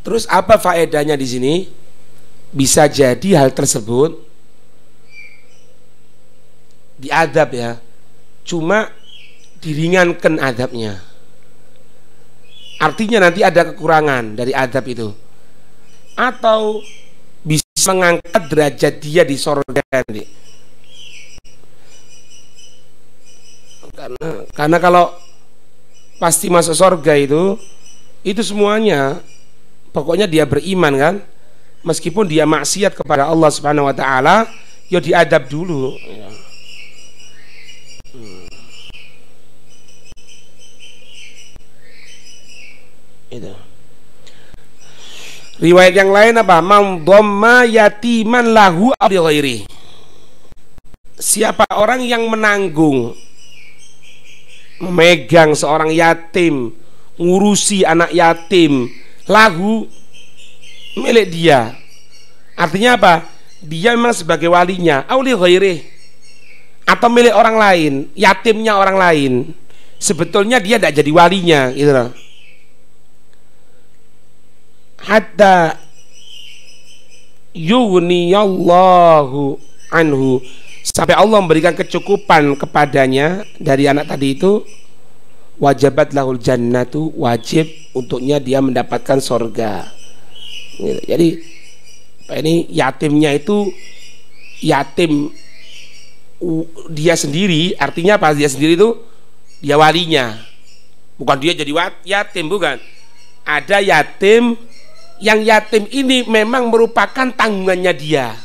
Terus apa faedahnya di sini? Bisa jadi hal tersebut diadab ya, cuma diringankan adabnya. Artinya nanti ada kekurangan dari adab itu, atau bisa mengangkat derajat dia di sorga nanti. Karena kalau pasti masuk sorga itu semuanya pokoknya dia beriman kan, meskipun dia maksiat kepada Allah Subhanahu wa taala, ya diadab dulu ya. Itu. Riwayat yang lain apa? Man dhamma yatiman lahu aw li ghairi. Siapa orang yang menanggung, memegang seorang yatim, ngurusi anak yatim, lahu, milik dia. Artinya apa? Dia memang sebagai walinya, aw li ghairi, atau milik orang lain, yatimnya orang lain. Sebetulnya dia tidak jadi walinya, gitu loh. Hatta yughniyallahu anhu, sampai Allah memberikan kecukupan kepadanya dari anak tadi itu. Wajabat lahul jannatu, wajib untuknya dia mendapatkan sorga. Jadi ini yatimnya itu yatim dia sendiri. Artinya apa? Dia sendiri itu dia walinya, bukan dia jadi yatim, bukan. Ada yatim yang yatim ini memang merupakan tanggungannya dia.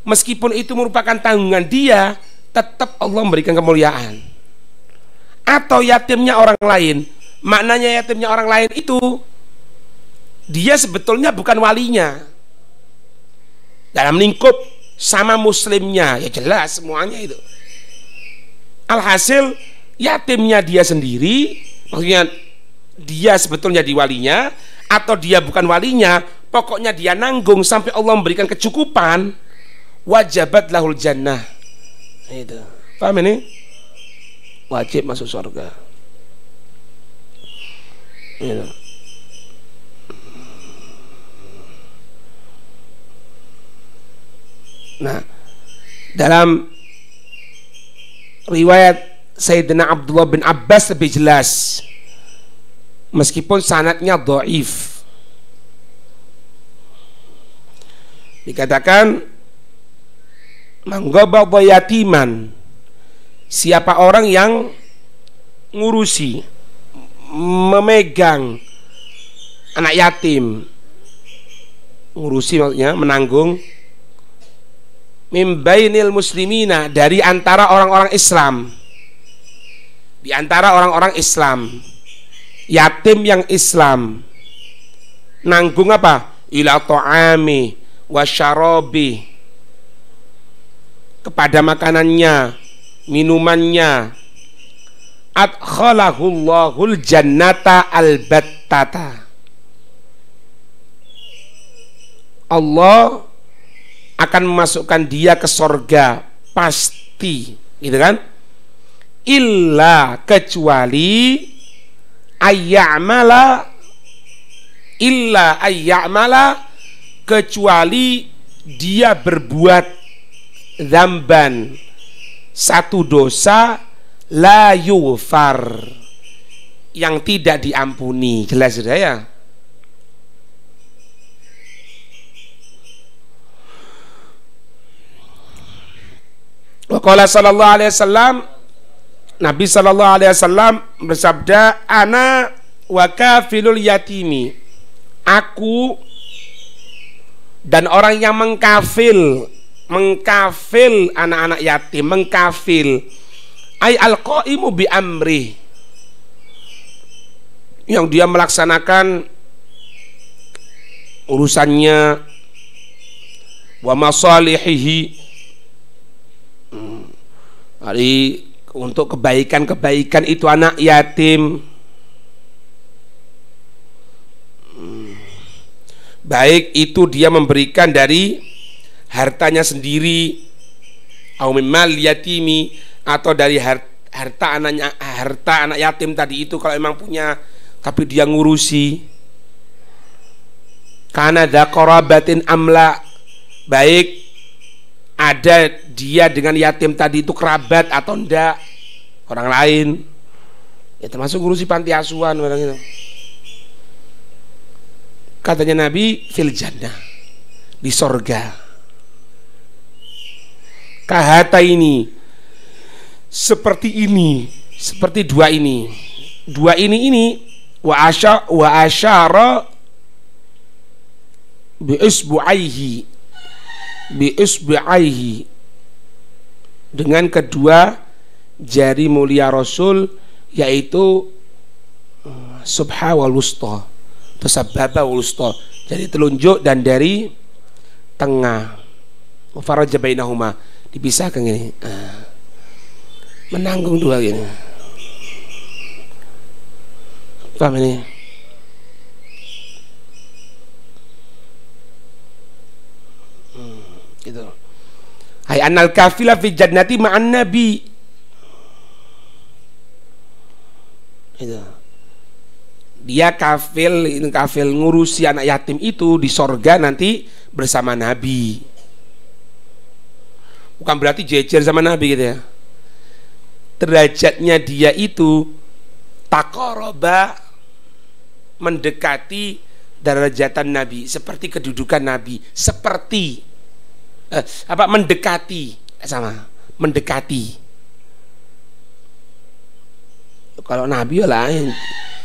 Meskipun itu merupakan tanggungan dia, tetap Allah memberikan kemuliaan. Atau yatimnya orang lain, maknanya yatimnya orang lain itu dia sebetulnya bukan walinya dalam lingkup sama muslimnya, ya jelas semuanya itu. Alhasil yatimnya dia sendiri, maksudnya dia sebetulnya di walinya, atau dia bukan walinya, pokoknya dia nanggung sampai Allah memberikan kecukupan. Wajabat lahul jannah. Itu. Paham ini? Wajib masuk surga. Itu. Nah, dalam riwayat Sayyidina Abdullah bin Abbas lebih jelas, meskipun sanadnya dhaif. Dikatakan mangghabadha yatiman, siapa orang yang ngurusi, memegang anak yatim, ngurusi maksudnya menanggung, mim bainil muslimina, dari antara orang-orang Islam, di antara orang-orang Islam, yatim yang Islam, nanggung apa? Ila ta'ami wasyarabi, kepada makanannya, minumannya. Adkhalahullahul jannata albattata, Allah akan memasukkan dia ke sorga pasti, gitu kan? Illa, kecuali ayya'mala, illa ayya'mala, kecuali dia berbuat dzamban, satu dosa, la yughfar, yang tidak diampuni. Jelas sudah ya? Wa qala sallallahu alaihi wasallam, Nabi sallallahu alaihi wasallam bersabda, ana wa kafilul yatimi, aku dan orang yang mengkafil anak-anak yatim, mengkafil ay alqaimu bi amri, yang dia melaksanakan urusannya, wa masalihihi, untuk kebaikan-kebaikan itu anak yatim, baik itu dia memberikan dari hartanya sendiri, au mimmal yatimi, atau dari harta anak yatim tadi itu, kalau memang punya tapi dia ngurusi. Kana dza qarabatin amla, baik ada dia dengan yatim tadi itu kerabat atau enggak, orang lain, ya termasuk ngurusi panti asuhan orang itu. Katanya Nabi, fil jannah, di sorga. Kahata ini, seperti ini, seperti dua ini wa asyara bi isbu'aihi, dengan kedua jari mulia Rasul, yaitu subha wal wusta, tasababa wal wusta, jari telunjuk dan dari tengah. Faraja bainahuma, dipisahkan gini, menanggung dua gini. Paham ini? Gitu. Hai anal kafila fi jannati ma'an nabi. Itu. Dia kafil ngurusi anak yatim itu di sorga nanti bersama Nabi. Bukan berarti jejer sama Nabi gitu ya. Derajatnya dia itu taqaraba, mendekati derajatan Nabi, seperti kedudukan Nabi, seperti mendekati, sama mendekati. Kalau Nabi ya lain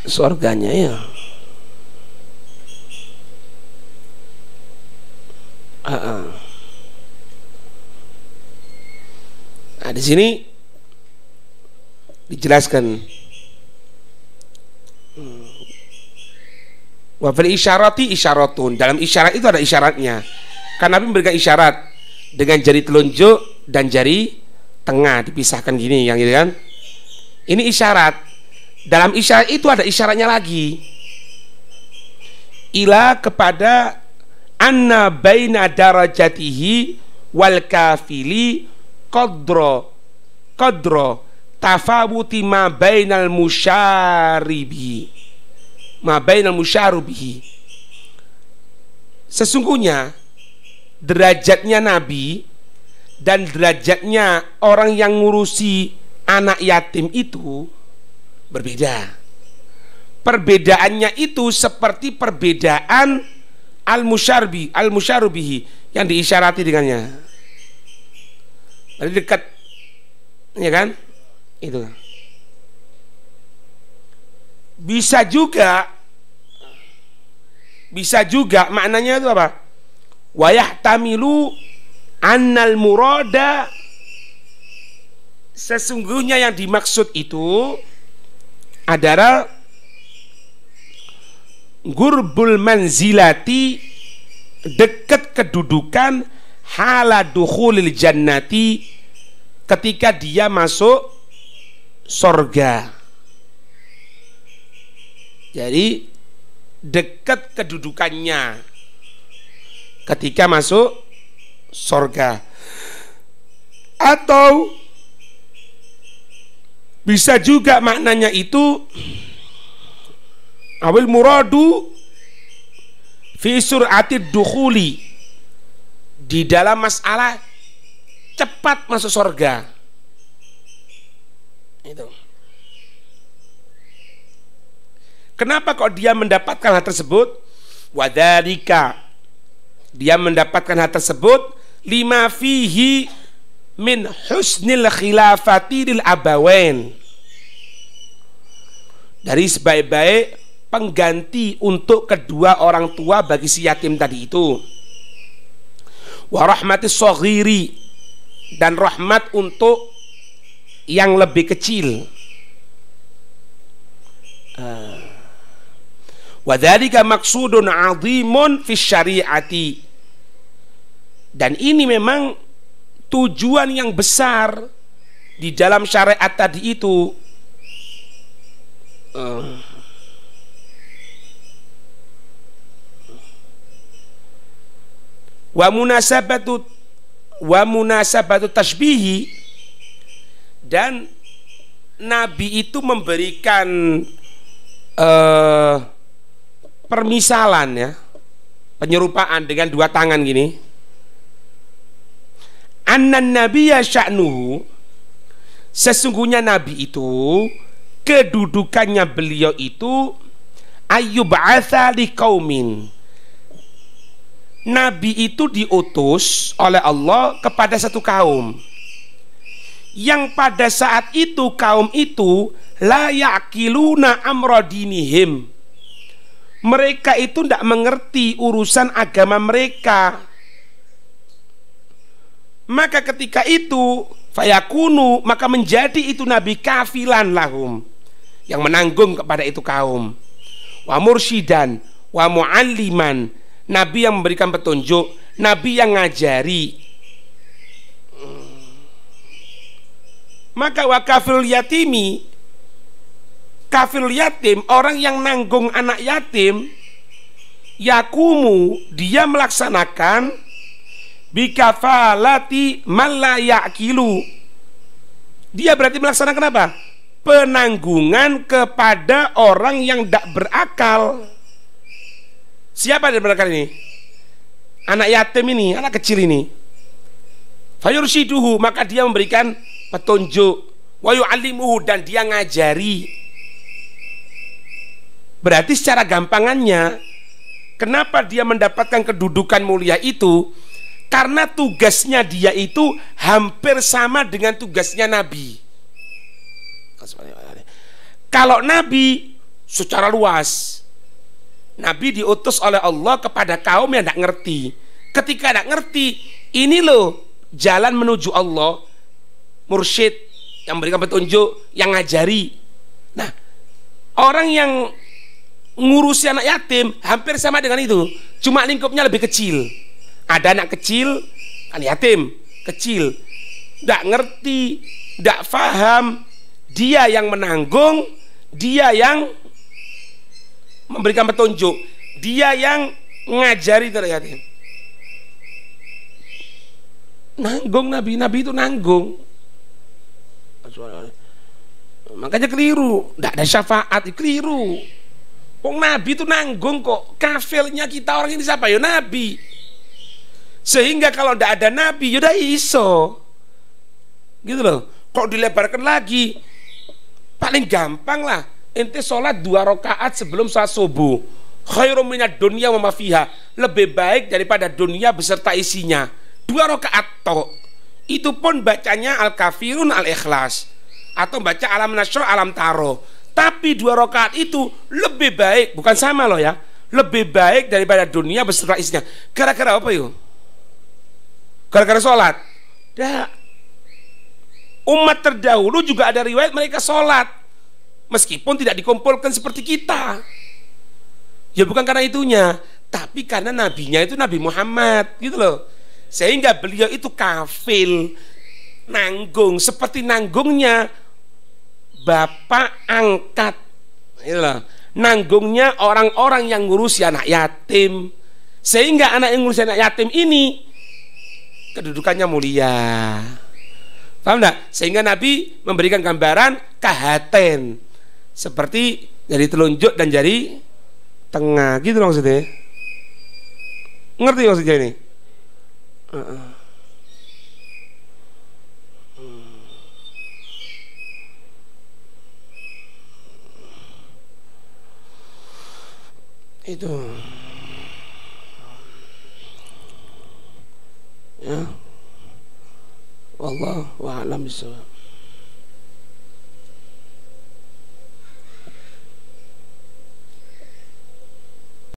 surganya ya. Nah, di sini dijelaskan wa fil isyarati isyaratun, dalam isyarat itu ada isyaratnya. Kan Nabi memberikan isyarat dengan jari telunjuk dan jari tengah dipisahkan gini, yang gitu kan. Ini isyarat. Dalam isyarat itu ada isyaratnya lagi. Ila, kepada anna baina darajatihi wal kafili qadra tafawuti ma bainal musyaribi, ma bainal musyarubihi. Sesungguhnya derajatnya Nabi dan derajatnya orang yang ngurusi anak yatim itu berbeda. Perbedaannya itu seperti perbedaan al-musyarubihi yang diisyarati dengannya. Berarti dekat, ya kan? Itu. Bisa juga maknanya itu apa? Wa yahtamilu annal murada, sesungguhnya yang dimaksud itu adalah gurbul manzilati, dekat kedudukan, hala dukhulil jannati, ketika dia masuk sorga. Jadi dekat kedudukannya ketika masuk sorga. Atau bisa juga maknanya itu awil muradu fi sur'atid dukhuli, di dalam masalah cepat masuk sorga. Itu. Kenapa kok dia mendapatkan hal tersebut? Wadzalika, dia mendapatkan hal tersebut lima fihi min husnil khilafati lil abawain, dari sebaik-baik pengganti untuk kedua orang tua bagi si yatim tadi itu. Wa rahmatis shaghiri, dan rahmat untuk yang lebih kecil. Wa dzalika maqsudun 'azimun fi syari'ati, dan ini memang tujuan yang besar di dalam syariat tadi itu. Wa munasabatu tashbihi, dan Nabi itu memberikan permisalan, ya, penyerupaan dengan dua tangan gini. Annan nabiyya sya'nuhu, sesungguhnya nabi itu kedudukannya beliau itu ayyub'atsa liqaumin, nabi itu diutus oleh Allah kepada satu kaum yang pada saat itu kaum itu la ya'qiluna amra dinihim, mereka itu tidak mengerti urusan agama mereka. Maka ketika itu fayakunu, maka menjadi itu nabi kafilan lahum, yang menanggung kepada itu kaum, wa mursyidan wa mualliman, nabi yang memberikan petunjuk, nabi yang ngajari. Maka wa kafil yatimi, kafil yatim, orang yang nanggung anak yatim, yakumu, dia melaksanakan bikafalati man la ya'qilu, dia berarti melaksanakan apa? Penanggungan kepada orang yang tidak berakal. Siapa yang berakal ini? Anak yatim ini, anak kecil ini. Fayursyiduhu, maka dia memberikan petunjuk, wa yu'allimuhu, dan dia ngajari. Berarti secara gampangannya, kenapa dia mendapatkan kedudukan mulia itu? Karena tugasnya dia itu hampir sama dengan tugasnya nabi. Kalau nabi secara luas, nabi diutus oleh Allah kepada kaum yang tidak ngerti. Ketika tidak ngerti, ini loh jalan menuju Allah, mursyid yang memberikan petunjuk, yang ngajari. Nah, orang yang ngurusi anak yatim hampir sama dengan itu, cuma lingkupnya lebih kecil. Ada anak kecil, kan yatim kecil, tidak ngerti, tidak faham, dia yang menanggung, dia yang memberikan petunjuk, dia yang ngajari terhadap yatim. Nanggung nabi itu nanggung. Makanya keliru, tidak ada syafaat, keliru. Wong nabi itu nanggung kok. Kafirnya kita orang ini siapa ya? Nabi. Sehingga kalau tidak ada nabi, yaudah iso, gitu loh. Kok dilebarkan lagi? Paling gampang lah, ente sholat 2 rakaat sebelum sholat subuh, khairum minad dunya wa ma fiha, lebih baik daripada dunia beserta isinya. 2 rakaat toh. Itu pun bacanya al-kafirun al-ikhlas, atau baca alam nasra alam taro. Tapi 2 rakaat itu lebih baik, bukan sama loh ya, lebih baik daripada dunia beserta isinya. Gara-gara apa yuk? Gara-gara sholat? Dah. Umat terdahulu juga ada riwayat mereka sholat, meskipun tidak dikumpulkan seperti kita. Ya bukan karena itunya, tapi karena nabinya itu Nabi Muhammad, gitu loh. Sehingga beliau itu kafil, nanggung seperti nanggungnya bapak angkat, gitu loh. Nanggungnya orang-orang yang ngurusi anak yatim. Sehingga anak yang ngurusi anak yatim ini kedudukannya mulia. Paham enggak? Sehingga Nabi memberikan gambaran kahaten, seperti jari telunjuk dan jari tengah, gitu loh maksudnya. Ngerti maksudnya ini? Itu ya, wallahu a'lam bishawab.